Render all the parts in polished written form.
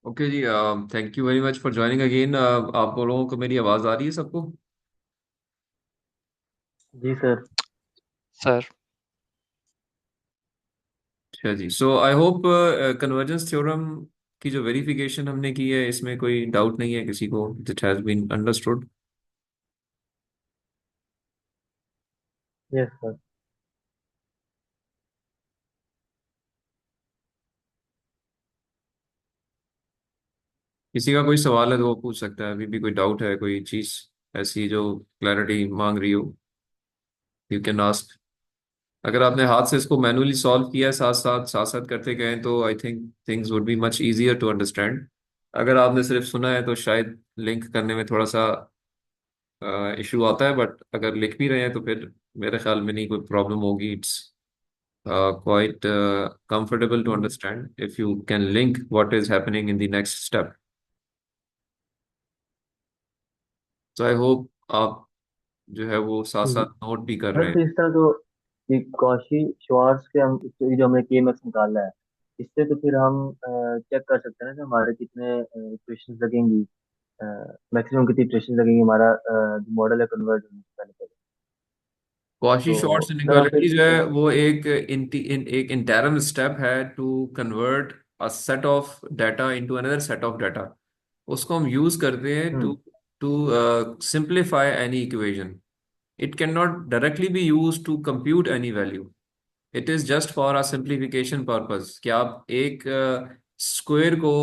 Okay जी। Thank you very much for joining again. आप लोगों को मेरी आवाज़ आ रही है सबको? जी सर। सर। अच्छा जी। So I hope convergence theorem की जो वेरिफिकेशन हमने की है इसमें कोई डाउट नहीं है किसी को। It has been understood. Yes sir. किसी का कोई सवाल है तो वो पूछ सकता है। अभी भी कोई डाउट है, कोई चीज़ ऐसी जो क्लैरिटी मांग रही हो, यू कैन आस्क। अगर आपने हाथ से इसको मैनुअली सॉल्व किया है, साथ साथ करते गए, तो I think things would be much easier to understand. अगर आपने सिर्फ सुना है तो शायद लिंक करने में थोड़ा सा इशू आता है, बट अगर लिख भी रहे हैं तो फिर मेरे ख्याल में नहीं कोई प्रॉब्लम होगी। It's quite comfortable to understand if you can link what is happening in the next step. So I hope आप जो है वो साथ साथ नोट भी कर रहे सर हैं। तो इस तरह तो ये कौशी श्वार्ट्ज के हम ये जो हमने केएमएक्स निकाला है, इससे तो फिर हम चेक कर सकते हैं ना कि हमारे कितने इक्वेशंस लगेंगी, मैक्सिमम कितनी इक्वेशंस लगेंगी हमारा मॉडल है कन्वर्ट होने से पहले। कॉशी तो शॉर्ट्स सर हम इनइक्वालिटी फिर जो है वो एक इंटरम स्टेप है to convert a set of data into another set of data. उसको हम यूज करते हैं to hmm. To simplify any equation. It can not directly be use to compute any value. It is just for a simplification purpose कि आप एक square को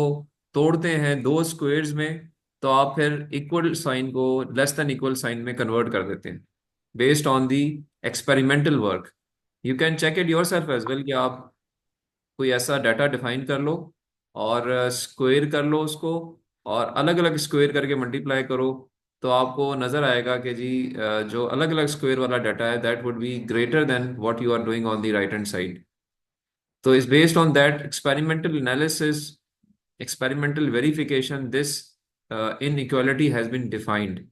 तोड़ते हैं दो स्क्वायर्स में, तो आप फिर इक्वल साइन को लेस देन इक्वल साइन में कन्वर्ट कर देते हैं based on the experimental work. You can check it yourself as well कि आप कोई ऐसा डाटा डिफाइन कर लो और स्क्वायर कर लो उसको, और अलग अलग स्क्वायर करके मल्टीप्लाई करो, तो आपको नजर आएगा कि जी जो अलग अलग स्क्वायर वाला डाटा है that would be greater than what you are doing on the right hand side. तो इस based on that experimental analysis, experimental verification, this inequality has been defined,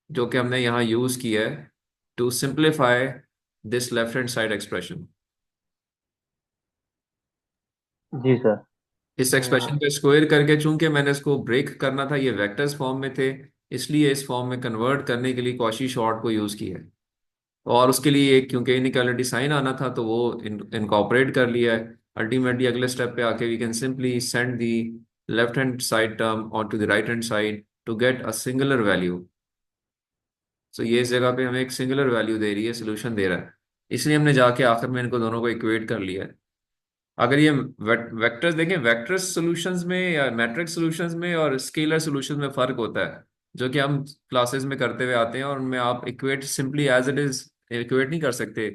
जो कि हमने यहाँ यूज किया है to simplify this left hand side expression. जी सर। इस एक्सप्रेशन को स्क्वायर करके, चूंकि मैंने इसको ब्रेक करना था, ये वेक्टर्स फॉर्म में थे, इसलिए इस फॉर्म में कन्वर्ट करने के लिए कॉची शॉर्ट को यूज किया है। और उसके लिए एक क्योंकि इनइक्वालिटी साइन आना था तो वो इनकॉर्पोरेट कर लिया है। अल्टीमेटली अगले स्टेप पे आके we can simply send the left hand side term और to the right hand side to get a singular value. So ये इस जगह पे हमें एक सिंगुलर वैल्यू दे रही है, सोल्यूशन दे रहा है। इसलिए हमने जाके आखिर में इनको दोनों को इक्वेट कर लिया है। अगर ये वेक्टर्स देखें, वेक्टर्स सॉल्यूशंस में या मैट्रिक्स सॉल्यूशंस में और स्केलर सॉल्यूशंस में फर्क होता है, जो कि हम क्लासेस में करते हुए आते हैं, और उनमें आप equate simply as it is equate नहीं कर सकते।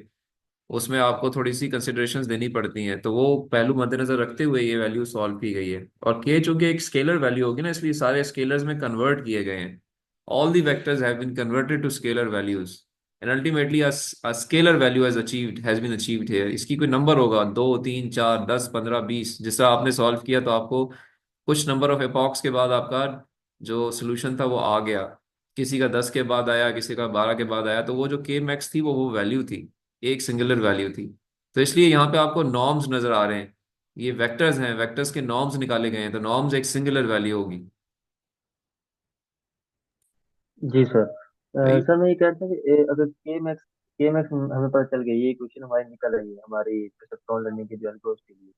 उसमें आपको थोड़ी सी कंसिडरेशंस देनी पड़ती हैं, तो वो पहलू मद्देनजर रखते हुए ये वैल्यू सॉल्व की गई है। और के चूंकि एक स्केलर वैल्यू होगी ना, इसलिए सारे स्केलर्स में कन्वर्ट किए गए हैं। All the vectors have been converted to scalar values, and ultimately a scalar value has been achieved here। इसकी कोई नंबर होगा, 2 3 4 10 15 20, जिस तरह आपने सॉल्व किया तो आपको कुछ नंबर ऑफ एपॉक्स के बाद आपका जो सोल्यूशन था वो आ गया। किसी का 10 के बाद आया, किसी का 12 के बाद आया, तो वो जो के मैक्स थी वो वैल्यू थी, एक सिंगुलर वैल्यू थी। तो इसलिए यहाँ पे आपको नॉर्म्स नजर आ रहे हैं। ये वेक्टर्स हैं, वेक्टर्स के नॉर्म्स निकाले गए हैं, तो नॉर्म्स एक सिंगुलर वैल्यू होगी। जी सर। सही। सर मैं ये कह रहा था कि अगर के मैक्स हमें पता चल गया, ये क्वेश्चन हमारी निकल रही है हमारी लर्निंग के जो एल्गोरिथम के लिए,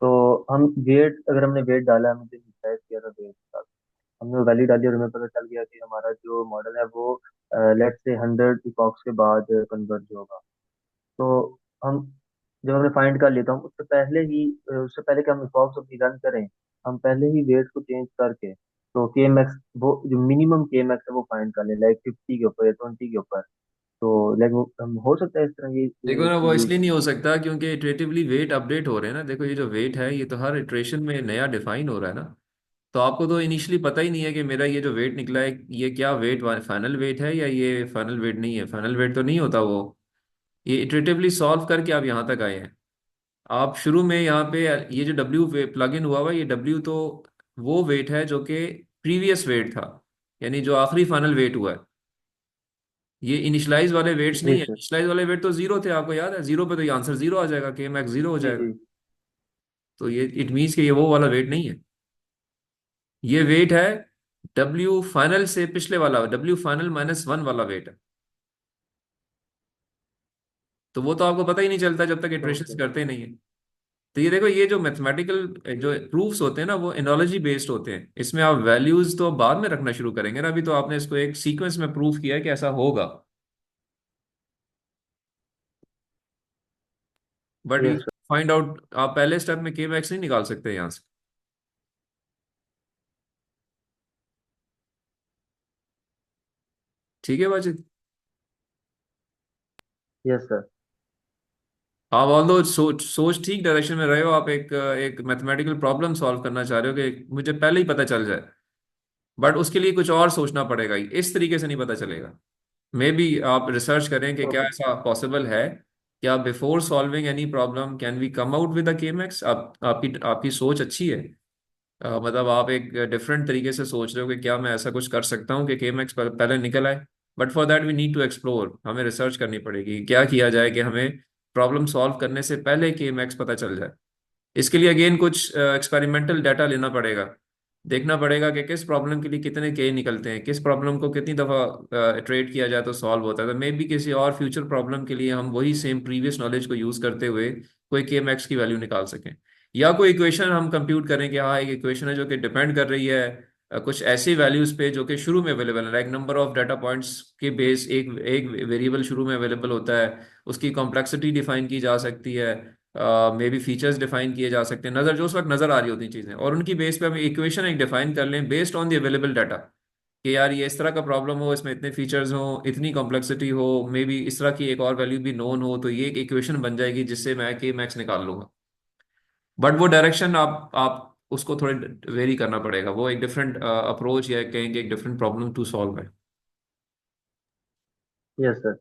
तो हम वेट, अगर हमने वेट डाला, हमने जो डिसाइड किया था वेट का, हमने वैल्यू डाली और हमें पता चल गया कि हमारा जो मॉडल है वो लेट से 100 इपॉक्स के बाद कन्वर्ज होगा। तो हम जब हमने फाइंड कर लिया तो हम उससे पहले कि हम इपॉक्स अपनी रन करें, हम पहले ही वेट को चेंज करके तो के मैक्स, वो जो मिनिमम के मैक्स है वो फाइंड कर ले, लाइक 50 के ऊपर या 20 के ऊपर। तो लाइक वो हम हो सकता है इस तरह देखो ना, वो ये यूज। इसलिए नहीं हो सकता क्योंकि इटरेटिवली वेट अपडेट हो रहे हैं ना। देखो ये जो वेट है ये तो हर इटरेशन में नया डिफाइन हो रहा है ना। तो आपको तो इनिशियली पता ही नहीं है कि मेरा ये जो वेट निकला है ये क्या वेट, फाइनल वेट है या ये फाइनल वेट नहीं है। फाइनल वेट तो नहीं होता वो। ये इटरेटिवली सॉल्व करके आप यहाँ तक आए हैं। आप शुरू में यहाँ पे ये जो डब्ल्यू प्लग इन हुआ हुआ, ये डब्ल्यू तो वो वेट है जो कि प्रीवियस वेट था, यानी जो आखिरी फाइनल वेट हुआ है। ये इनिशियलाइज वाले वेट्स नहीं जी है। सर। इनिशियलाइज वाले वेट तो जीरो थे, आपको याद है, जीरो पे तो ये आंसर जीरो आ जाएगा, के मैक्स जीरो हो जी जाएगा। जी। तो ये इट मीन्स कि ये वो वाला वेट नहीं है। ये वेट है डब्ल्यू फाइनल से पिछले वाला, डब्ल्यू फाइनल -1 वाला वेट है। तो वो तो आपको पता ही नहीं चलता जब तक इटरेशंस ओके। करते ही नहीं है। तो ये देखो, ये जो मैथमेटिकल जो प्रूफ्स होते हैं ना, वो एनोलॉजी बेस्ड होते हैं। इसमें आप वैल्यूज तो बाद में रखना शुरू करेंगे ना, अभी तो आपने इसको एक सीक्वेंस में प्रूफ किया है कि ऐसा होगा। But you yes sir. Find out, आप पहले स्टेप में के मैक्स नहीं निकाल सकते यहाँ से। ठीक है बाजी। Yes sir. आप ऑल दो सोच सोच ठीक डायरेक्शन में रहे हो, आप एक एक मैथमेटिकल प्रॉब्लम सॉल्व करना चाह रहे हो कि मुझे पहले ही पता चल जाए। बट उसके लिए कुछ और सोचना पड़ेगा, ही इस तरीके से नहीं पता चलेगा। मे बी आप रिसर्च करें कि क्या ओके। ऐसा पॉसिबल है, क्या before solving any problem can we come out with the K max. आप आपकी आपकी सोच अच्छी है। मतलब आप एक डिफरेंट तरीके से सोच रहे हो कि क्या मैं ऐसा कुछ कर सकता हूँ कि के मैक्स पहले निकल आए। But for that we need to explore, हमें रिसर्च करनी पड़ेगी क्या किया जाए कि हमें प्रॉब्लम सॉल्व करने से पहले के मैक्स पता चल जाए। इसके लिए अगेन कुछ एक्सपेरिमेंटल डाटा लेना पड़ेगा। देखना पड़ेगा कि किस प्रॉब्लम के लिए कितने के निकलते हैं, किस प्रॉब्लम को कितनी दफ़ा इटरेट किया जाए तो सॉल्व होता है। तो मे बी किसी और फ्यूचर प्रॉब्लम के लिए हम वही सेम प्रीवियस नॉलेज को यूज़ करते हुए कोई के मैक्स की वैल्यू निकाल सकें। या कोई इक्वेशन हम कंप्यूट करें कि हाँ एक इक्वेशन है जो कि डिपेंड कर रही है कुछ ऐसी वैल्यूज पे जो कि शुरू में अवेलेबल है, like number of data points के बेस एक एक वेरिएबल शुरू में अवेलेबल होता है। उसकी कॉम्प्लेक्सिटी डिफाइन की जा सकती है, मे बी फीचर्स डिफाइन किए जा सकते हैं, नजर जो उस वक्त नजर आ रही होती हैं चीजें, और उनकी बेस पे हम इक्वेशन एक डिफाइन कर लें based on the available data कि यार ये इस तरह का प्रॉब्लम हो, इसमें इतने फीचर्स हो, इतनी कॉम्प्लेक्सिटी हो, मे बी इस तरह की एक और वैल्यू भी नोन हो, तो ये एक इक्वेशन बन जाएगी जिससे मैं के मैक्स निकाल लूंगा। बट वो डायरेक्शन आप उसको थोड़े वेरी करना पड़ेगा, वो एक डिफरेंट अप्रोच या कहेंगे एक डिफरेंट प्रॉब्लम टू सॉल्व है। Yes sir.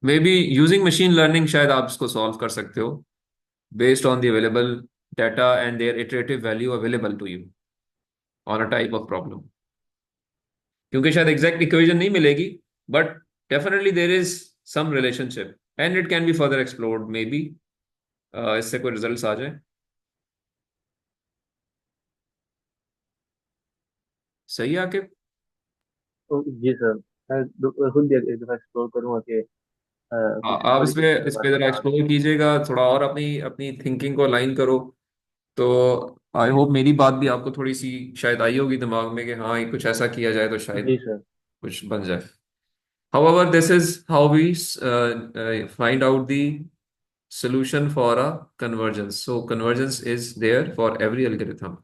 May be using machine learning शायद आप इसको सॉल्व कर सकते हो based on the available data and their iterative value available to you on a type of problem। क्योंकि शायद एग्जैक्ट इक्वेशन नहीं मिलेगी, but definitely there is some relationship and it can be further explored maybe, इससे कोई results आ जाए। सही है आके। तो जी सर, मैं खुद भी एक दफा एक्सप्लोर करूंगा कि हाँ, कुछ आप बड़ी इसमें मुश्किल इस पे बात जरा नहीं आ रही। एक्सप्लोर कीजिएगा थोड़ा और, अपनी अपनी थिंकिंग को अलाइन करो। तो आई होप मेरी बात भी आपको थोड़ी सी शायद आई होगी दिमाग में कि हाँ ये कुछ ऐसा किया जाए तो शायद जी सर। कुछ बन जाए। However, this is how we find out the solution for a convergence. So convergence is there for every algorithm.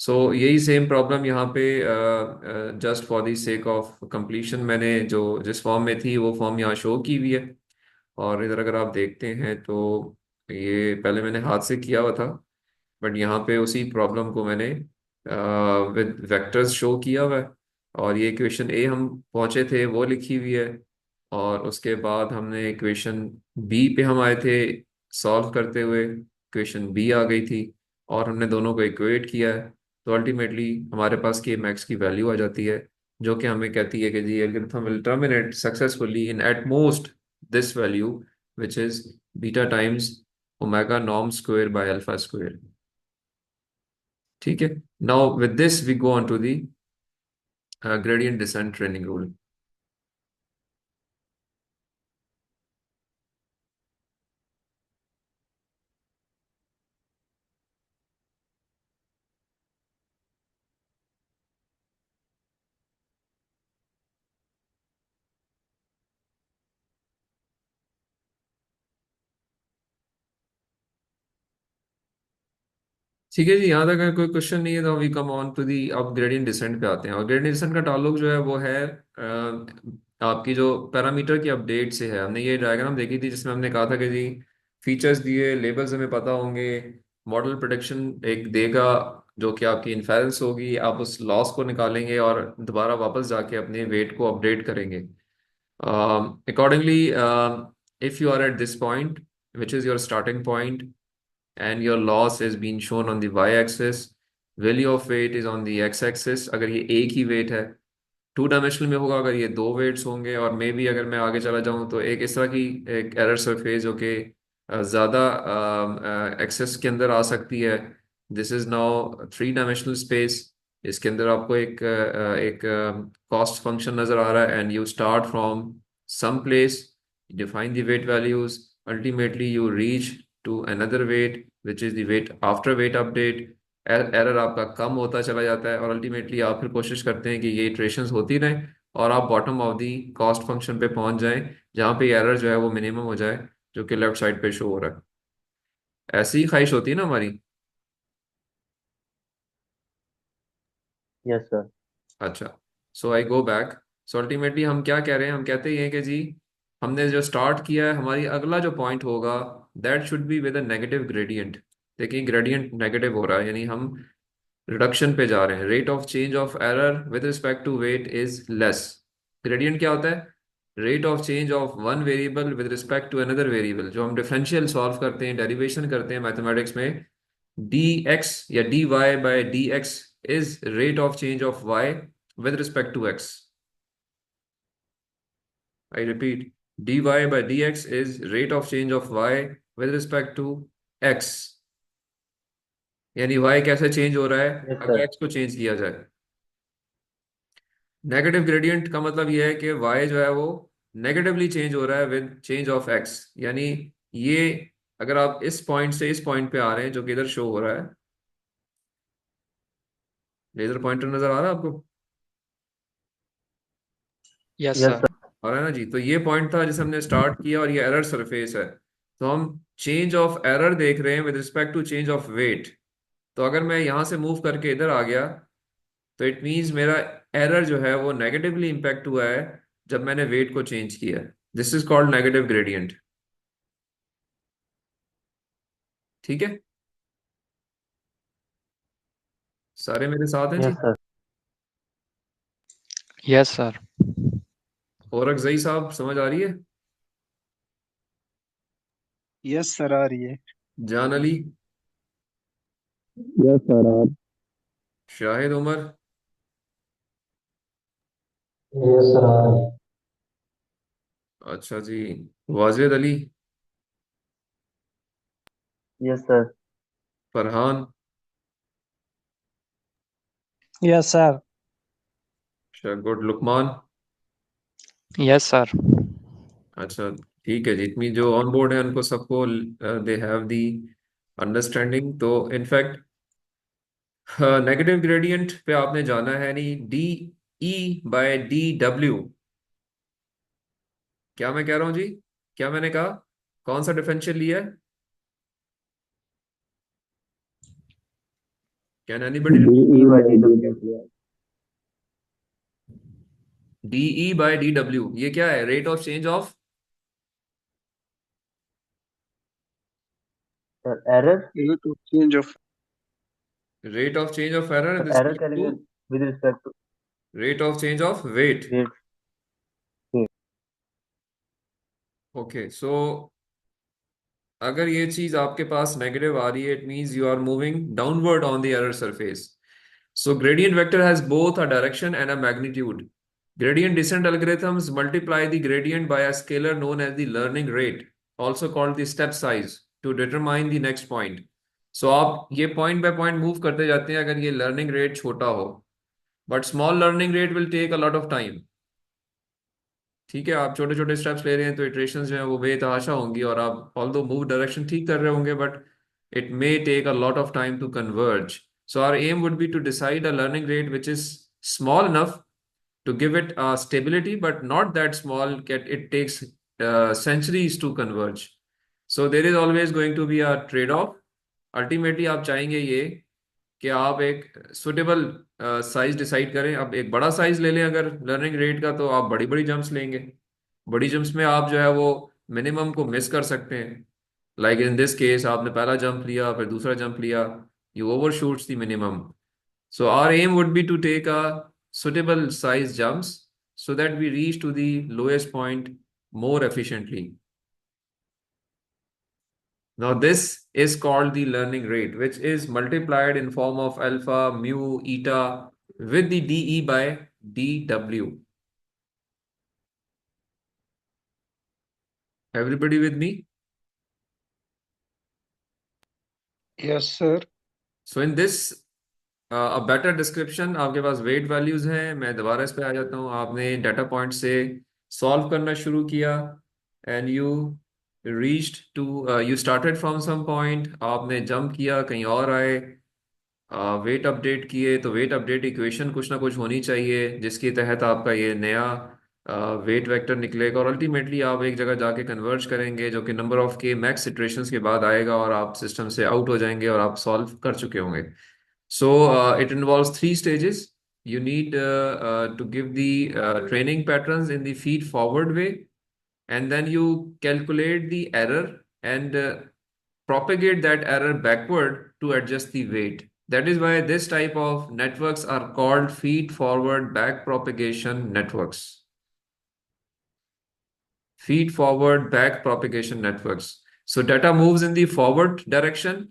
So यही सेम प्रॉब्लम यहाँ पे just for the sake of completion मैंने जो जिस फॉर्म में थी वो फॉर्म यहाँ शो की हुई है। और इधर अगर आप देखते हैं तो ये पहले मैंने हाथ से किया हुआ था, बट यहाँ पे उसी प्रॉब्लम को मैंने विद वेक्टर्स शो किया हुआ है। और ये इक्वेशन ए हम पहुंचे थे वो लिखी हुई है। और उसके बाद हमने इक्वेशन बी पे हम आए थे सॉल्व करते हुए, इक्वेशन बी आ गई थी और हमने दोनों को इक्वेट किया है। तो अल्टीमेटली हमारे पास के मैक्स की वैल्यू आ जाती है जो कि हमें कहती है कि जी algorithm will terminate successfully in at most this value which is beta times omega norm square by alpha square. ठीक है। Now with this we go on to the gradient descent training rule. ठीक है जी, यहाँ तक अगर कोई question नहीं है तो we come on to the, अब ग्रेडियंट डिसेंट पे आते हैं। और ग्रेडियंट डिसेंट का ताल्लुक जो है वो है आपकी जो पैरामीटर की अपडेट से है। हमने ये डायग्राम देखी थी जिसमें हमने कहा था कि जी फीचर्स दिए, लेबल्स हमें पता होंगे, मॉडल प्रेडिक्शन एक देगा जो कि आपकी इन्फेरेंस होगी, आप उस लॉस को निकालेंगे और दोबारा वापस जाके अपने वेट को अपडेट करेंगे। Accordingly, if you are at this point, which is your starting point, and your loss is being shown on the y-axis, value of weight is on the x-axis। अगर ये एक ही वेट है two dimensional में होगा, अगर ये दो weights होंगे, और मे बी अगर मैं आगे चला जाऊं तो एक इस तरह की एक एरर सरफेस जो कि ज़्यादा एक्सेस के अंदर आ सकती है, this is now three dimensional space. इसके अंदर आपको एक कॉस्ट फंक्शन नजर आ रहा है, and you start from some place, define the weight values, ultimately you reach to another weight which is the weight after weight update. Error आपका कम होता चला जाता है, और अल्टीमेटली आप फिर कोशिश करते हैं कि ये इटरेशंस होती रहें और आप bottom of the cost function पे पहुंच जाएं, जहां पे एरर जो है वो मिनिमम हो जाए, जो कि लेफ्ट साइड पे शो हो रहा है। ऐसी ही ख्वाहिश होती है ना हमारी। Yes sir. अच्छा, सो आई गो बैक। सो अल्टीमेटली हम क्या कह रहे हैं, हम कहते हैं कि जी हमने जो स्टार्ट किया है, हमारी अगला जो पॉइंट होगा that should be with a negative gradient. देखिए ग्रेडियंट नेगेटिव हो रहा है, यानी हम रिडक्शन पे जा रहे हैं। Rate of change of error with respect to weight is less. Gradient क्या होता है? Rate of change of one variable with respect to another variable. जो हम डिफरेंशियल सॉल्व करते हैं, डेरिवेशन करते हैं मैथमेटिक्स में, डी एक्स या D Y by D X is rate of change of Y with respect to x. I repeat, dy by dx is rate of change of y with respect to x। यानी y कैसे change हो रहा है yes अगर sir. x को change किया जाए। Negative gradient का मतलब यह है कि y जो है वो नेगेटिवली चेंज हो रहा है विद चेंज ऑफ x। यानी ये, अगर आप इस पॉइंट से इस पॉइंट पे आ रहे हैं जो कि इधर शो हो रहा है, लेजर पॉइंटर नजर आ रहा है आपको? Yes yes sir. सर। आ रहा है ना जी? तो ये पॉइंट था जिसे हमने स्टार्ट किया, और ये एरर सरफेस है। तो हम चेंज ऑफ एरर देख रहे हैं with respect to change of weight. तो अगर मैं यहां से मूव करके इधर आ गया, तो इट मींस मेरा एरर जो है वो नेगेटिवली इंपैक्ट हुआ है जब मैंने वेट को चेंज किया। This is called negative gradient. ठीक है, सारे मेरे साथ हैं जी? Yes sir. Yes sir. और अगजई साहब समझ आ रही है? यस सर आ रही है। जान अली, यस सर आ रही। शाहिद उमर, यस सर आ रही है। अच्छा जी, Wajid Ali, yes sir. Farhan, yes sir. अच्छा गुड, लुकमान। Yes sir. अच्छा, ठीक है जी। इतनी जो ऑन बोर्ड है उनको सबको दे हैव दी अंडरस्टैंडिंग। तो इनफैक्ट नेगेटिव ग्रेडियंट पे आपने जाना है नहीं, D E by D W. क्या मैं कह रहा हूँ जी? क्या मैंने कहा? कौन सा डिफरेंशियल लिया है? Can anybody the repeat? E by D W. D E by D W, ये क्या है? Rate of change of, sir error. Rate of change of. Rate of change of error with sir error respect to करेंगे with respect to rate of change of weight. Weight. Okay, so अगर ये चीज आपके पास negative आ रही है, it means you are moving downward on the error surface. So gradient vector has both a direction and a magnitude. Gradient descent algorithms multiply the gradient by a scalar known as the learning rate, also called the step size, to determine the next point. So आप ये point by point move करते जाते हैं अगर ये learning rate छोटा हो, but small learning rate will take a lot of time। ठीक है, आप छोटे छोटे स्टेप्स ले रहे हैं तो इटरेशंस जो है वो बेतहाशा होंगी, और आप ऑल्दो मूव डायरेक्शन ठीक कर रहे होंगे, but it may take a lot of time to converge. So our aim would be to decide a learning rate which is small enough to give it stability, but not that small that it takes centuries to converge. So there is always going to be a trade-off. Ultimately, आप चाहेंगे ये कि आप एक suitable size decide करें। अब एक बड़ा साइज ले लें अगर लर्निंग रेट का, तो आप बड़ी बड़ी जंप्स लेंगे। बड़ी जंप्स में आप जो है वो मिनिमम को मिस कर सकते हैं। लाइक इन दिस केस, आपने पहला जंप लिया, फिर दूसरा जंप लिया, you overshoots the minimum. So our aim would be to take a suitable size jumps so that we reach to the lowest point more efficiently. Now this is called the learning rate, which is multiplied in form of alpha, mu, eta with the dE by dW. Everybody with me? Yes sir. So in this a better description, आपके पास wait values हैं। मैं दोबारा इस पे आ जाता हूँ। आपने data point से सॉल्व करना शुरू किया and you reached to, you started from some point, आपने जंप किया कहीं और आए, वेट अपडेट किए। तो वेट अपडेट इक्वेशन कुछ ना कुछ होनी चाहिए जिसके तहत आपका ये नया वेट वेक्टर निकलेगा, और अल्टीमेटली आप एक जगह जाके कन्वर्ज करेंगे जो कि नंबर ऑफ के मैक्स इटरेशंस के बाद आएगा, और आप सिस्टम से आउट हो जाएंगे और आप सॉल्व कर चुके होंगे। So it involves three stages. You need to give the training patterns in the feed forward way, and then you calculate the error and propagate that error backward to adjust the weight. That is why this type of networks are called feed forward back propagation networks. Feed forward back propagation networks. So data moves in the forward direction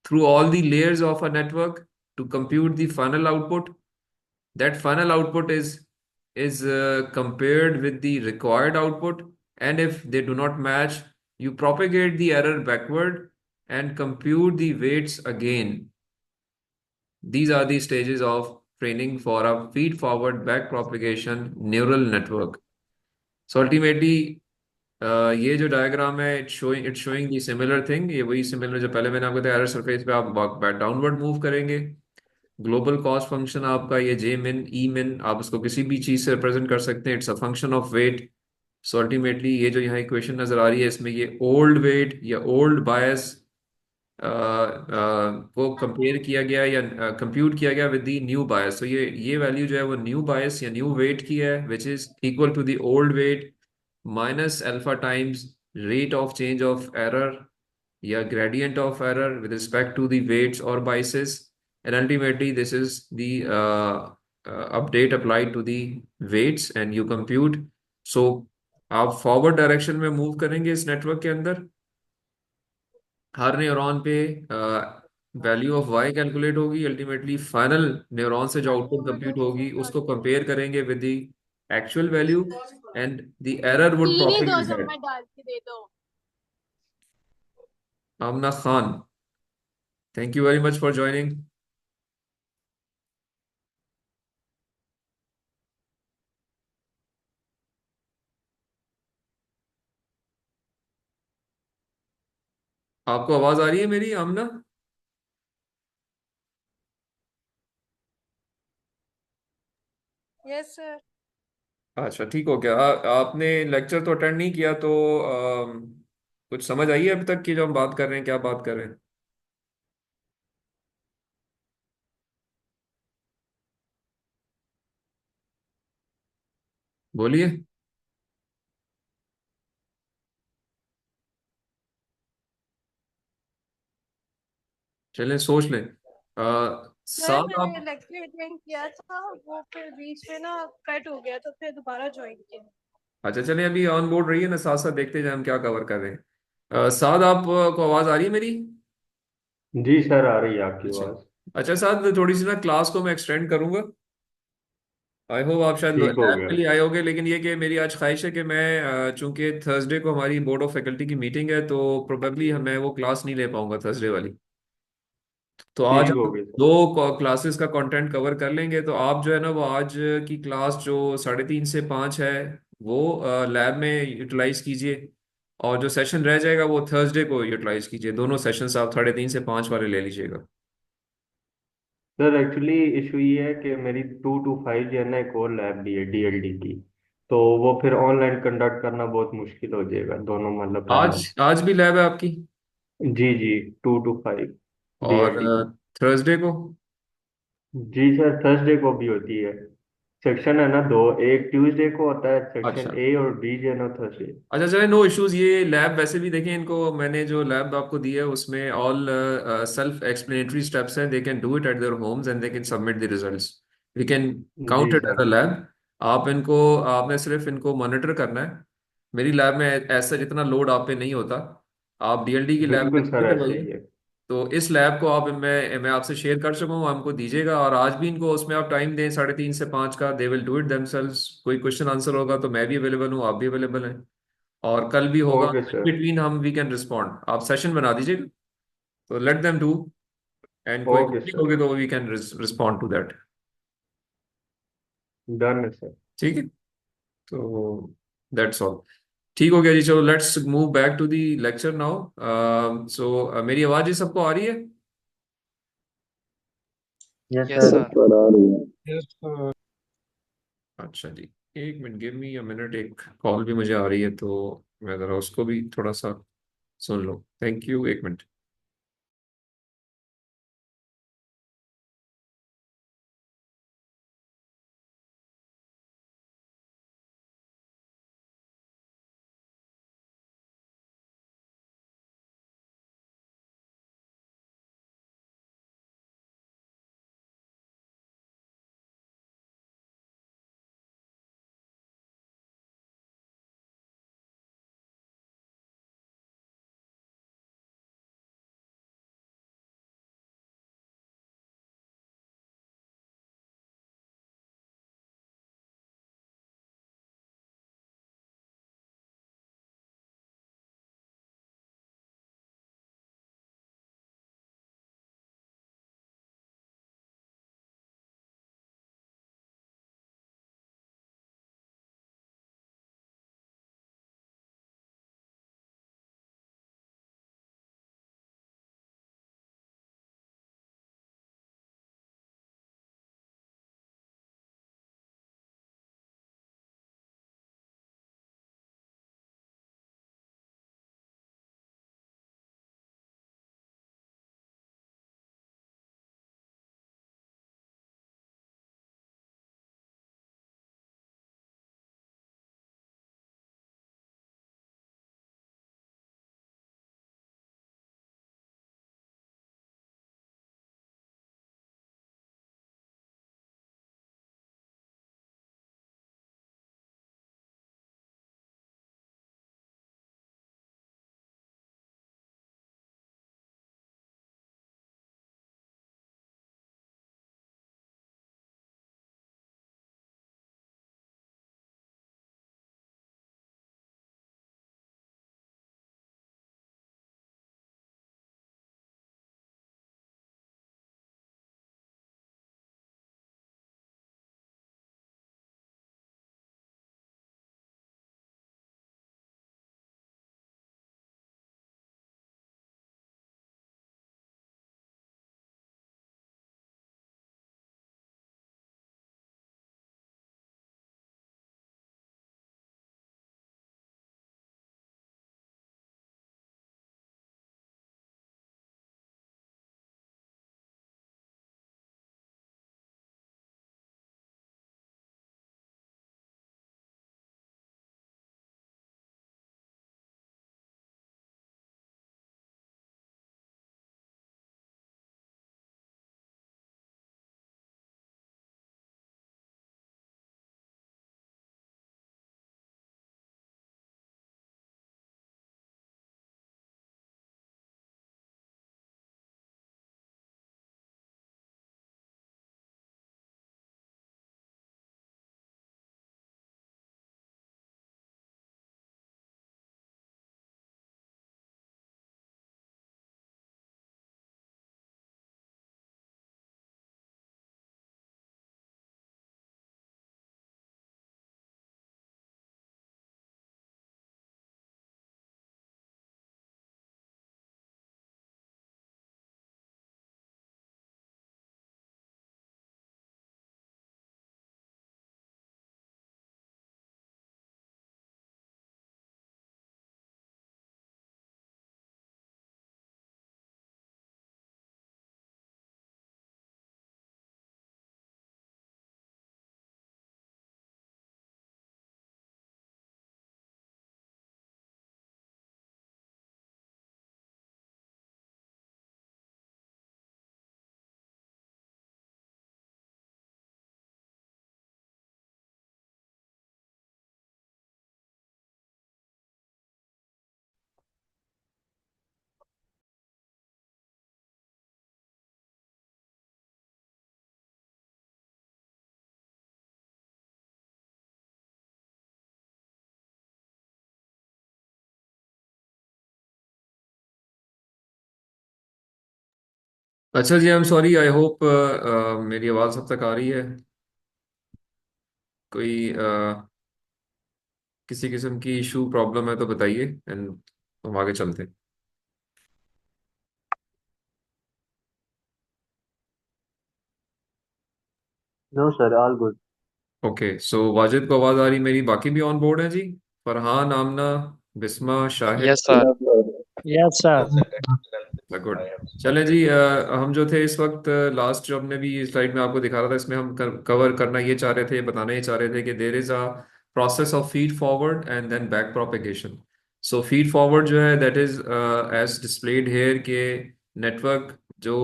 through all the layers of a network to compute the final output. That final output is compared with the required output, and if they do not match, you propagate the error backward and compute the weights again. These are the stages of training for a feed forward back propagation neural network. So ultimately, ये जो diagram है, it's showing the similar thing. ये वही similar जो पहले मैंने आपको बताया, एरर सरफेस पे आप डाउनवर्ड मूव करेंगे। ग्लोबल कॉस्ट फंक्शन आपका ये जे मिन ई मिन, आप उसको किसी भी चीज से रिप्रेजेंट कर सकते हैं। It's a function of weight. So ultimately ये जो यहाँ इक्वेशन नजर आ रही है, इसमें ये ओल्ड वेट या ओल्ड बायस को कंपेयर किया गया या कंप्यूट किया गया विद द न्यू बायस। तो ये वैल्यू जो है वो न्यू बायस या न्यू वेट की है, which is equal to the old weight minus alpha times rate of change of error या gradient of error with respect to the weights or biases, and ultimately this is the update applied to the weights and you compute. So आप forward direction में move करेंगे इस network के अंदर। हर neuron पे value of Y calculate होगी। Ultimately final neuron से जो आउटपुट कंप्यूट होगी उसको कंपेयर करेंगे with the actual value, and the error would दो प्रोपेगेट सब दैट। में डाल के दे दो। Amna Khan, thank you very much for joining. आपको आवाज आ रही है मेरी, आमना? Yes sir. अच्छा, ठीक हो गया। आपने लेक्चर तो अटेंड नहीं किया, तो कुछ समझ आई है अभी तक की जो हम बात कर रहे हैं, क्या बात कर रहे हैं? बोलिए। चलें सोच लें। सर साथ मैंने आप, लेक्चर अटेंड किया था, वो फिर बीच में ना कट हो गया, तो फिर दोबारा ज्वाइन किया। अच्छा चलें, अभी ऑन बोर्ड रही है ना, साथ साथ देखते जाए हम क्या कवर कर रहे हैं। साथ आप को आवाज आ रही है मेरी? जी सर, आ रही है आपकी अच्छा। आवाज़। अच्छा साथ, थोड़ी सी ना क्लास को मैं एक्सटेंड करूंगा। आई होप आप शायद ठीक हो लैब गया। के लिए आए होंगे, लेकिन ये कि मेरी आज ख्वाहिश है कि मैं चूंकि थर्सडे को हमारी बोर्ड ऑफ फैकल्टी की मीटिंग है, तो प्रोबेबली मैं वो क्लास नहीं ले पाऊंगा थर्सडे वाली। तो आज ठीक हम हो गया सर। दो क्लासेस का कंटेंट कवर कर लेंगे। तो आप जो है ना, वो आज की क्लास जो 3:30 से 5 है, वो लैब में यूटिलाइज कीजिए, और जो सेशन रह जाएगा वो थर्सडे को यूटिलाइज कीजिए। दोनों सेशंस आप 3:30 से 5 वाले ले लीजिएगा। सर एक्चुअली इशू ये है कि मेरी 2 to 5 जो है ना, एक और लैब भी है डीएलडी की। तो वो फिर ऑनलाइन कंडक्ट करना बहुत मुश्किल हो जाएगा, दोनों मतलब पैरेलल। आज आज भी लैब है आपकी? जी जी, 2 to 5 और डीएलडी की। थर्सडे को? जी सर, थर्सडे को भी होती है। सेक्शन है ना दो, एक ट्यूसडे को होता है सेक्शन अच्छा। ए, और बी जो है ना थर्सडे। अच्छा चले, नो इश्यूज। ये लैब वैसे भी देखें, इनको मैंने जो लैब आपको दी है उसमें ऑल सेल्फ एक्सप्लेनेटरी स्टेप्स हैं। They can do it at their homes and they can submit the results. We can जी count it as a sir. Lab. आपने सिर्फ इनको मॉनिटर करना है। मेरी लैब में ऐसा जितना लोड आप पे नहीं होता। आप डीएलडी की लैब में बिल्कुल सर, ऐसा करवाइए। ही है। तो इस लैब को आप, मैं आपसे शेयर कर चुका हूँ, हमको दीजिएगा, और आज भी इनको उसमें आप टाइम दें 3:30 से 5 का। They will do it themselves. कोई क्वेश्चन आंसर होगा तो मैं भी अवेलेबल हूँ, आप भी अवेलेबल हैं, और कल भी होगा। Okay sir. बिटवीन हम वी कैन रिस्पॉन्ड। आप सेशन बना दीजिएगा, तो लेट देम डू। एंड कोई ओके क्वेश्चन सर। होगे तो we can respond to that. Done है सर। ठीक है, तो दैट्स ऑल। ठीक हो गया जी, चलो let's move back to the lecture now. So मेरी आवाज ही सबको आ रही है? Yes Yes, sir. sir. पर आ रही है। Yes, sir. अच्छा जी, एक minute, give me a minute, एक कॉल भी मुझे आ रही है तो मैं जरा उसको भी थोड़ा सा सुन लो। थैंक यू, एक मिनट। अच्छा जी, I am sorry, I hope मेरी आवाज़ अब तक आ रही है। कोई किसी किस्म की इशू प्रॉब्लम है तो बताइए, एंड हम आगे चलते हैं। No sir, all good. Okay, so Wajid को आवाज़ आ रही मेरी, बाकी भी ऑन बोर्ड है जी? Farhan, Amna, Bisma, Shahid. Yes, sir. Yes, sir. Good. चलें जी, हम जो थे इस वक्त लास्ट जो हमने भी स्लाइड में आपको दिखा रहा था, इसमें हम कवर करना ये चाह रहे थे, बताना ये चाह रहे थे कि there is a process of feed forward and then back propagation. So feed forward जो है that is as displayed here के नेटवर्क जो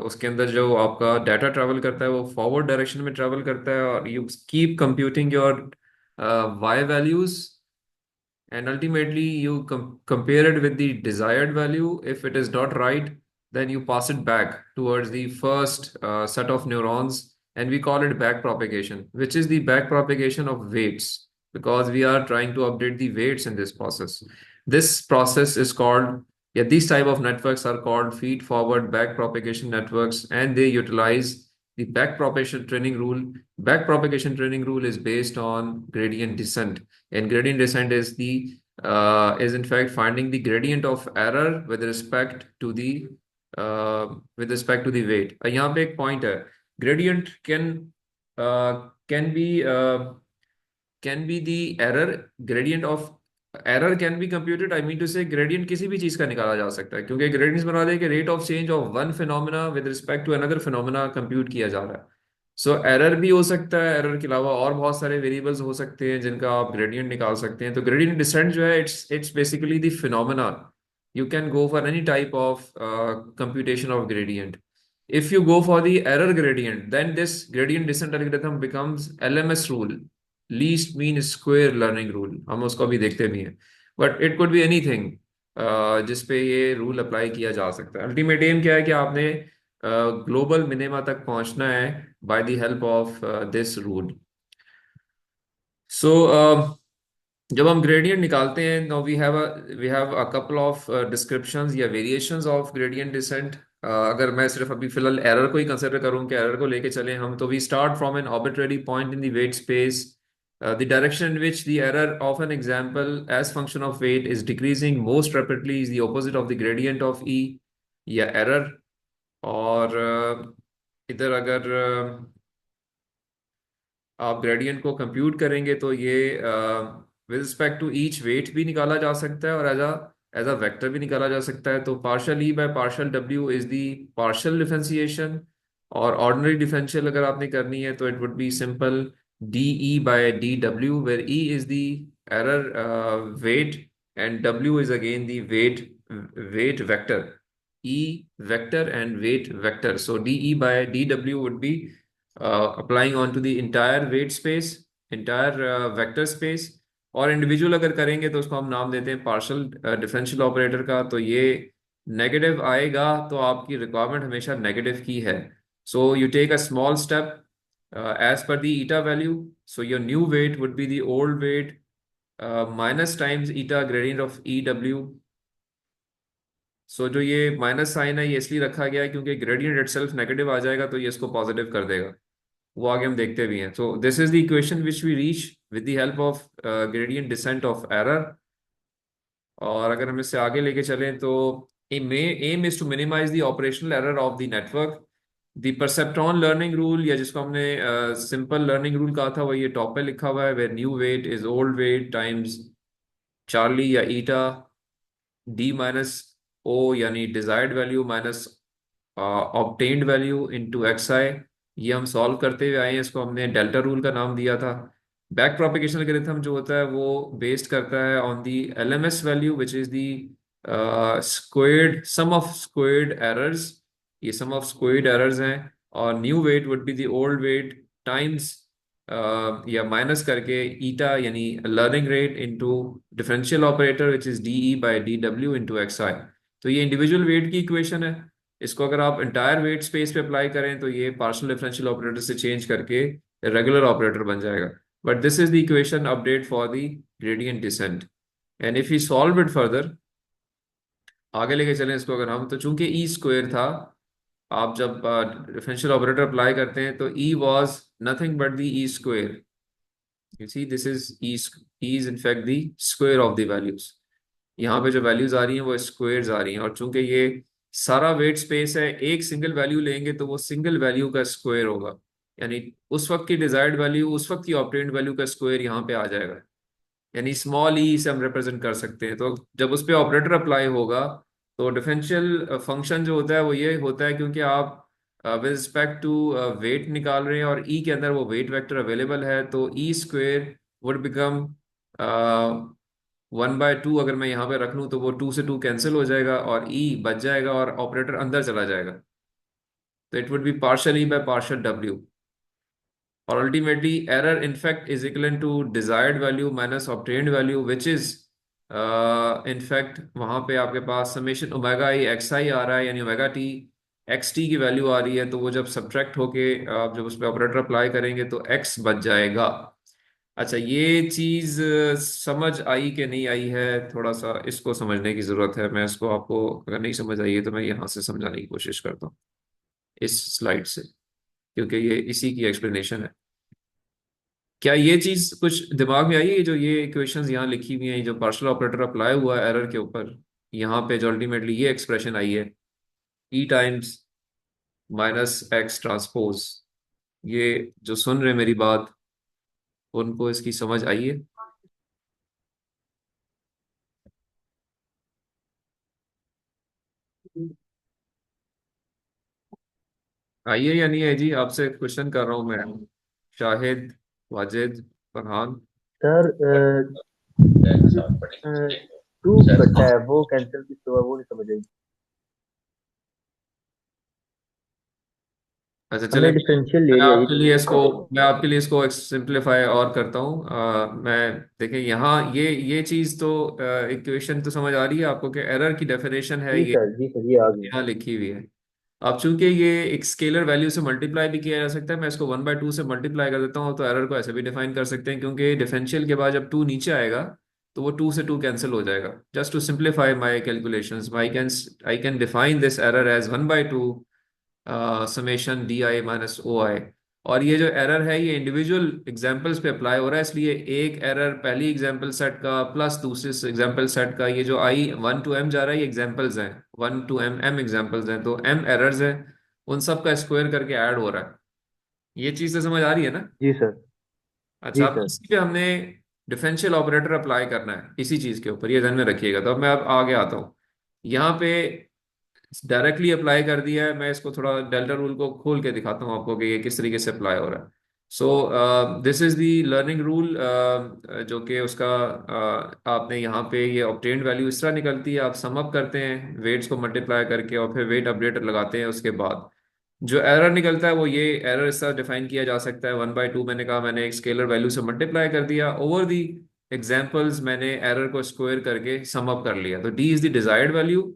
उसके अंदर जो आपका डाटा ट्रैवल करता है वो फॉरवर्ड डायरेक्शन में ट्रैवल करता है, और you keep computing your Y values, and ultimately you compare it with the desired value. If it is not right, then you pass it back towards the first set of neurons, and we call it back propagation, which is the back propagation of weights, because we are trying to update the weights in this process. This process is called, yeah, these type of networks are called feed forward back propagation networks, and they utilize the back propagation training rule. Back propagation training rule is based on gradient descent, and gradient descent is in fact finding the gradient of error with respect to the weight. यहाँ पे एक point है, gradient can be the error, gradient of error can be computed. I mean to say gradient किसी भी चीज का निकाला जा सकता है, क्योंकि ग्रेडियंट्स बना दे कि rate of change of one phenomena with respect to another phenomena compute किया जा रहा है। सो एरर भी हो सकता है, एरर के अलावा और बहुत सारे वेरिएबल्स हो सकते हैं जिनका आप ग्रेडियंट निकाल सकते हैं। तो ग्रेडियंट डिसेंट जो है, it's basically the phenomena. You can go for any type of computation of gradient. If you go for the error gradient, then this gradient descent algorithm becomes LMS rule, least mean square learning rule. हम उसको भी देखते भी हैं, but it could be anything जिसपे ये rule apply किया जा सकता है। अल्टीमेट एम क्या है कि आपने ग्लोबल मिनिमा तक पहुंचना है by the help of this rule. So जब हम ग्रेडियंट निकालते हैं, no we have a couple of descriptions या वेरिएशंस ऑफ ग्रेडियंट डिसेंट। अगर मैं सिर्फ अभी फिलहाल एरर को ही कंसिडर करूं कि एरर को लेके चलें हम, तो we start from an arbitrary point in the weight space. The direction in which the error of an example as function of weight is decreasing most rapidly is the opposite of the gradient of E या error। और इधर अगर आप gradient को compute करेंगे तो ये with respect to each weight भी निकाला जा सकता है, और एज अ वेक्टर भी निकाला जा सकता है। तो partial E by partial W is the partial differentiation, और ऑर्डिनरी डिफरेंशियल अगर आपने करनी है तो it would be simple D E by D W, where E is the error weight and W is again the weight vector. E vector and weight vector. So dE by dW would be applying onto the entire weight space, entire vector space। और individual अगर करेंगे तो उसको हम नाम देते हैं partial differential operator का। तो ये नेगेटिव आएगा तो आपकी रिक्वायरमेंट हमेशा नेगेटिव की है। So you take a small step as per the eta value, so your new weight would be the old weight minus times eta gradient of EW। सो जो ये माइनस साइन है ये इसलिए रखा गया है क्योंकि ग्रेडियंट इटसेल्फ नेगेटिव आ जाएगा तो ये इसको पॉजिटिव कर देगा। वो आगे हम देखते भी हैं। So this is the equation which we reach with the help of gradient descent of error. और अगर हम इससे आगे लेके चलें तो aim is to minimize the operational error of the network. The perceptron learning rule, या जिसको हमने सिंपल लर्निंग रूल कहा था, वो ये टॉप पे लिखा हुआ है, where new weight is old weight times charlie या ईटा डी माइनस ओ, यानी desired value minus obtained value into X I. ये हम सॉल्व करते हुए आए हैं, इसको हमने डेल्टा रूल का नाम दिया था। बैक प्रोपेगेशन एल्गोरिथम जो होता है वो बेस्ड करता है on the LMS value which is the squared sum of squared errors. ये सम ऑफ स्क्वेयर्ड एरर्स हैं, और new weight would be the old weight times या माइनस करके ईटा यानी learning rate into differential operator which is D E by D W into X I. तो ये individual wait की equation है। इसको अगर आप इंटायर वेट स्पेस पे अप्लाई करें तो ये पार्शियल डिफरेंशियल ऑपरेटर से चेंज करके रेगुलर ऑपरेटर बन जाएगा। But this is the equation update for the gradient descent. And if you solve it further, आगे लेके चलें इसको अगर हम, तो चूंकि ई स्क्वायर था आप जब डिफरेंशियल ऑपरेटर अप्लाई करते हैं तो E was nothing but the E square. You see this is E is in fact the square of the values. यहाँ पे जो वैल्यूज आ रही हैं वो स्क्वेयर्स आ रही हैं, और चूंकि ये सारा वेट स्पेस है, एक सिंगल वैल्यू लेंगे तो वो सिंगल वैल्यू का स्क्वायर होगा। यानी उस वक्त की डिजायर्ड वैल्यू, उस वक्त की ऑब्टेन्ड वैल्यू का स्क्वायर यहाँ पे आ जाएगा। यानी स्मॉल ई से हम रिप्रेजेंट कर सकते हैं। तो जब उस पर ऑपरेटर अप्लाई होगा तो डिफरेंशियल फंक्शन जो होता है वो ये होता है, क्योंकि आप विद रिस्पेक्ट टू वेट निकाल रहे हैं और ई के अंदर वो वेट वेक्टर अवेलेबल है, तो ई स्क्वेयर वुड बिकम 1/2। अगर मैं यहाँ पे रख लूँ तो वो 2 से 2 कैंसिल हो जाएगा और ई बच जाएगा और ऑपरेटर अंदर चला जाएगा। तो it would be partial E by partial W. और ultimately error in fact is equal to desired value minus obtained value, which is in fact वहां पे आपके पास summation omega I X I आ रहा है, यानी ओमेगा टी एक्स टी की वैल्यू आ रही है। तो वो जब सब्ट्रैक्ट होके आप जब उस पर ऑपरेटर अप्लाई करेंगे तो एक्स बच जाएगा। अच्छा, ये चीज समझ आई कि नहीं आई है, थोड़ा सा इसको समझने की जरूरत है। मैं इसको आपको अगर नहीं समझ आई है तो मैं यहाँ से समझाने की कोशिश करता हूँ इस स्लाइड से, क्योंकि ये इसी की एक्सप्लेनेशन है। क्या ये चीज कुछ दिमाग में आई है? जो ये इक्वेशंस यहाँ लिखी हुई हैं, जो पार्शियल ऑपरेटर अप्लाई हुआ है एरर के ऊपर, यहाँ पे जो अल्टीमेटली ये एक्सप्रेशन आई है ई टाइम्स माइनस एक्स ट्रांसपोज, ये जो सुन रहे हैं मेरी बात उनको इसकी समझ आई है? आई है या नहीं है जी? आपसे क्वेश्चन कर रहा हूँ मैं। शाहिद, वाजिद, फरहान। सर टू बचा है, वो कैंसिल किस हुआ वो नहीं समझ आई। अच्छा चले, हमने डिफरेंशियल ले मैं लिया, ये आपके लिए चीज इसको समझ आई। मैं आपके लिए इसको सिंप्लीफाई और करता हूँ। मैं देखिए यहाँ ये चीज़ तो इक्वेशन तो समझ आ रही है आपको कि एरर की डेफिनेशन है जी ये सर, जी सर, ये आ गया। यहाँ लिखी हुई है। अब चूंकि ये एक स्केलर वैल्यू से मल्टीप्लाई भी किया जा सकता है, मैं इसको 1/2 से मल्टीप्लाई कर देता हूँ, तो एरर को ऐसे भी डिफाइन कर सकते हैं, क्योंकि डिफरेंशियल के बाद जब 2 नीचे आएगा तो वो 2 से 2 कैंसिल हो जाएगा। Just to simplify my calculations I can define this error as 1/2 summation D I minus O I. और ये जो एरर है ये इंडिविजुअल एग्जाम्पल्स पे अप्लाई हो रहा है, इसलिए एक एरर पहली एग्जाम्पल सेट का प्लस दूसरे एग्जाम्पल सेट का, ये जो आई 1 to m जा रहा है ये एग्जाम्पल्स हैं, 1 to m एग्जाम्पल्स हैं, तो m एरर्स हैं, उन सब का स्क्वायर करके ऐड हो रहा है। ये चीज़ तो समझ आ रही है ना? जी सर। अच्छा, जी अब सर। इसी पे हमने डिफरेंशियल ऑपरेटर अप्लाई करना है इसी चीज के ऊपर, ये ध्यान में रखिएगा। तो अब मैं अब आगे आता हूँ। यहाँ पे डायरेक्टली अप्लाई कर दिया है, मैं इसको थोड़ा डेल्टा रूल को खोल के दिखाता हूँ आपको कि ये किस तरीके से अप्लाई हो रहा है। So this is the learning rule, जो कि उसका आपने यहाँ पे ये ऑब्टेन्ड वैल्यू इस तरह निकलती है। आप सम अप करते हैं वेट्स को मल्टीप्लाई करके और फिर वेट अपडेटर लगाते हैं, उसके बाद जो एरर निकलता है वो ये एरर इस तरह डिफाइन किया जा सकता है 1/2। मैंने कहा मैंने एक स्केलर वैल्यू से मल्टीप्लाई कर दिया ओवर दी एग्जाम्पल्स, मैंने एरर को स्क्वायर करके सम अप कर लिया, तो D is the desired value,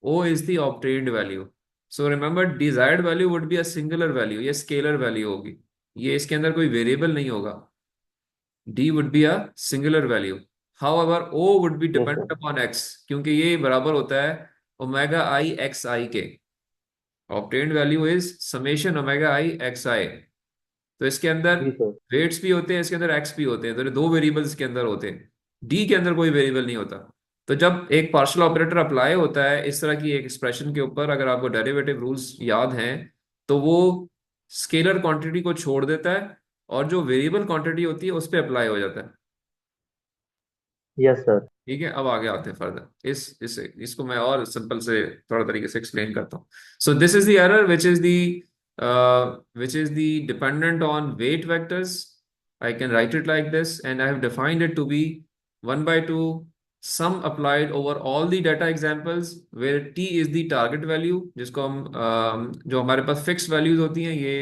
O is the obtained value. So remember desired value would be a singular value, ये स्केलर वैल्यू होगी, ये इसके अंदर कोई वेरिएबल नहीं होगा। D would be a singular value. However O would be yes sir. dependent upon X, क्योंकि ये बराबर होता है ओमेगा आई एक्स आई के। obtained value is summation omega I X I. तो इसके अंदर जी सर। वेट्स भी होते हैं, इसके अंदर एक्स भी होते हैं, तो ये दो वेरिएबल्स के अंदर होते हैं। डी के अंदर कोई वेरिएबल नहीं होता। तो जब एक पार्शियल ऑपरेटर अप्लाई होता है इस तरह की एक एक्सप्रेशन के ऊपर, अगर आपको डेरिवेटिव रूल्स याद हैं, तो वो स्केलर क्वांटिटी को छोड़ देता है और जो वेरिएबल क्वांटिटी होती है उस पर अप्लाई हो जाता है। Yes sir. ठीक है, अब आगे आते हैं फर्दर। इसको मैं और सिंपल से थोड़ा तरीके से एक्सप्लेन करता हूँ। सो this is the error which is the dependent on weight vectors. I can write it like this, and I have defined it to be 1/2 sum applied over all the data examples where t is the target value, जिसको हम जो हमारे पास fix values होती हैं ये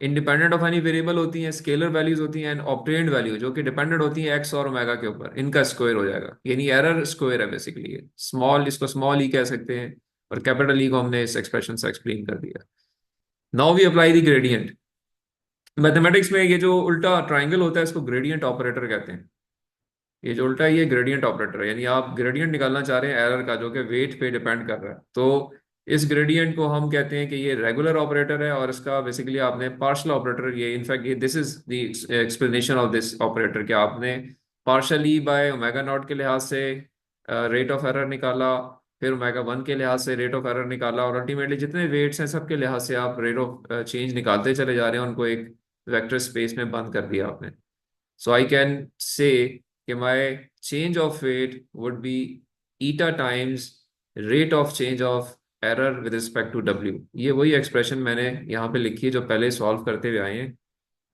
independent of any variable होती हैं, scalar values होती हैं, एंड ऑब्टेन्ड वैल्यू जो कि डिपेंडेंट होती है एक्स और ओमेगा के ऊपर, इनका स्क्वायर हो जाएगा। यानी एरर स्क्वायर है बेसिकली ये। स्मॉल, इसको स्मॉल ई कह सकते हैं, और कैपिटल ई को हमने इस एक्सप्रेशन से एक्सप्लेन कर दिया। Now we apply the gradient. Mathematics में ये जो उल्टा ट्राइंगल होता है इसको ग्रेडियंट ऑपरेटर कहते हैं। ये जो उल्टा है ये ग्रेडियंट ऑपरेटर है, यानी आप ग्रेडियंट निकालना चाह रहे हैं एरर का जो कि वेट पे डिपेंड कर रहा है। तो इस ग्रेडियंट को हम कहते हैं कि ये रेगुलर ऑपरेटर है, और इसका बेसिकली आपने पार्शियल ऑपरेटर, ये इनफैक्ट ये this is the explanation of this operator, कि आपने पार्शली बाय ओमेगा नॉट के लिहाज से रेट ऑफ एरर निकाला, फिर ओमेगा वन के लिहाज से रेट ऑफ एरर निकाला, और अल्टीमेटली जितने वेट्स हैं सबके लिहाज से आप रेट ऑफ चेंज निकालते चले जा रहे हैं, उनको एक वेक्टर स्पेस में बंद कर दिया आपने. सो आई कैन से कि my change of weight would be eta times rate of change of error with respect to W. ये वही एक्सप्रेशन मैंने यहाँ पे लिखी है जो पहले सॉल्व करते हुए आए हैं.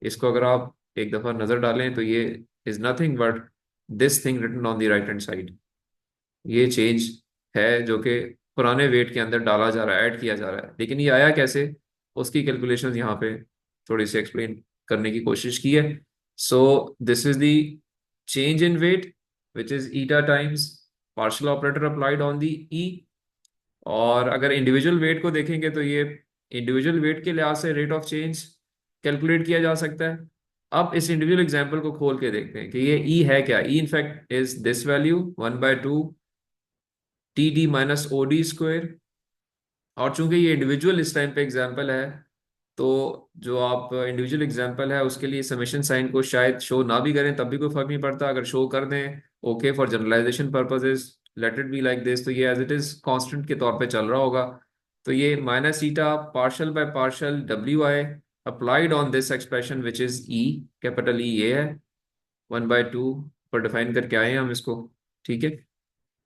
इसको अगर आप एक दफा नजर डालें तो ये is nothing but this thing written on the right hand side. ये चेंज है जो कि पुराने वेट के अंदर डाला जा रहा है, ऐड किया जा रहा है. लेकिन ये आया कैसे, उसकी कैलकुलेशंस यहाँ पे थोड़ी सी एक्सप्लेन करने की कोशिश की है. So this is the change in weight which is eta times partial operator applied on the E. और अगर इंडिविजुअल वेट को देखेंगे तो ये इंडिविजुअल वेट के लिहाज से रेट ऑफ चेंज कैलकुलेट किया जा सकता है. अब इस इंडिविजुअल एग्जांपल को खोल के देखते हैं कि ये ई है क्या. E in fact is this value 1/2 T D minus O D square. और चूंकि ये इंडिविजुअल इस टाइम पे एग्जांपल है, तो जो आप इंडिविजुअल एग्जांपल है उसके लिए समेशन साइन को शायद शो ना भी करें तब भी कोई फर्क नहीं पड़ता. अगर शो कर दें, okay, for generalization purposes let it be like this, तो ये एज इट इज कांस्टेंट के तौर पे चल रहा होगा. तो ये minus eta partial by partial W I applied on this expression which is E, capital E ये है 1/2 पर डिफाइन करके आए हैं हम इसको. ठीक है,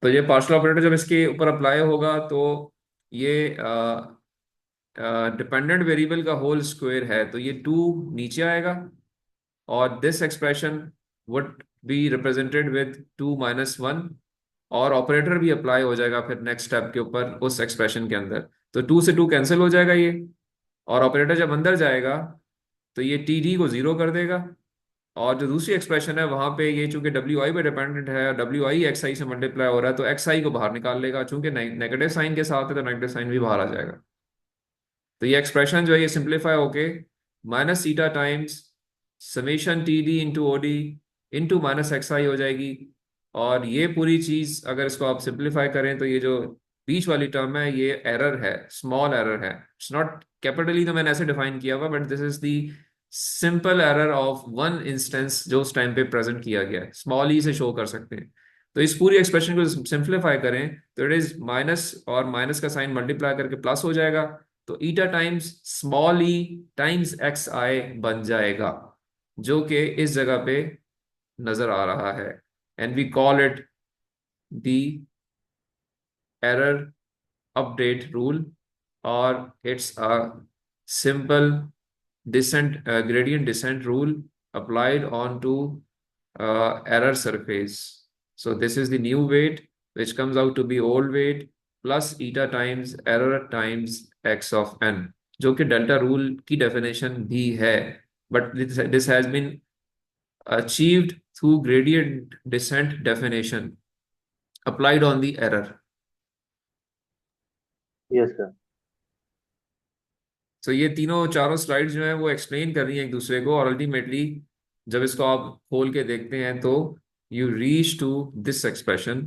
तो ये पार्शियल ऑपरेटर जब इसके ऊपर अप्लाई होगा तो ये डिपेंडेंट वेरिएबल का होल स्क्वायर है, तो ये 2 नीचे आएगा, और this expression would be represented with 2 - 1, और ऑपरेटर भी अप्लाई हो जाएगा फिर नेक्स्ट स्टेप के ऊपर उस एक्सप्रेशन के अंदर. तो 2 से 2 कैंसिल हो जाएगा ये, और ऑपरेटर जब अंदर जाएगा तो ये टी डी को जीरो कर देगा. और जो दूसरी एक्सप्रेशन है वहां पे ये चूंकि डब्ल्यू आई पे डिपेंडेंट है, डब्ल्यू आई एक्स आई से मल्टीप्लाई हो रहा है, तो एक्स आई को बाहर निकाल लेगा. चूंकि नेगेटिव साइन के साथ है तो नेगेटिव साइन भी बाहर आ जाएगा. तो ये एक्सप्रेशन जो है ये सिंप्लीफाई होके minus eta times summation T D into O D into minus X I हो जाएगी. और ये पूरी चीज अगर इसको आप सिंप्लीफाई करें तो ये जो बीच वाली टर्म है ये एरर है, स्मॉल एरर है. इट्स नॉट कैपिटली, तो मैंने ऐसे डिफाइन किया हुआ, but this is the simple error of one instance जो उस टाइम पे प्रेजेंट किया गया है, स्मॉल ई से शो कर सकते हैं. तो इस पूरी एक्सप्रेशन को सिंप्लीफाई करें तो इट इज माइनस, और माइनस का साइन मल्टीप्लाई करके प्लस हो जाएगा. तो ईटा टाइम्स स्मॉल ई टाइम्स एक्स आई बन जाएगा, जो कि इस जगह पे नजर आ रहा है. And we call it the error update rule, और it's a simple descent gradient descent rule applied onto error surface. So this is the new weight which comes out to be old weight plus eta times error times x of n, जो कि delta rule की definition भी है, but this has been achieved through gradient descent definition applied on the error. Yes sir. तो ये तीनों चारों slides जो हैं वो एक्सप्लेन कर रही हैं एक दूसरे को, और अल्टीमेटली जब इसको आप खोल के देखते हैं तो you reach to this expression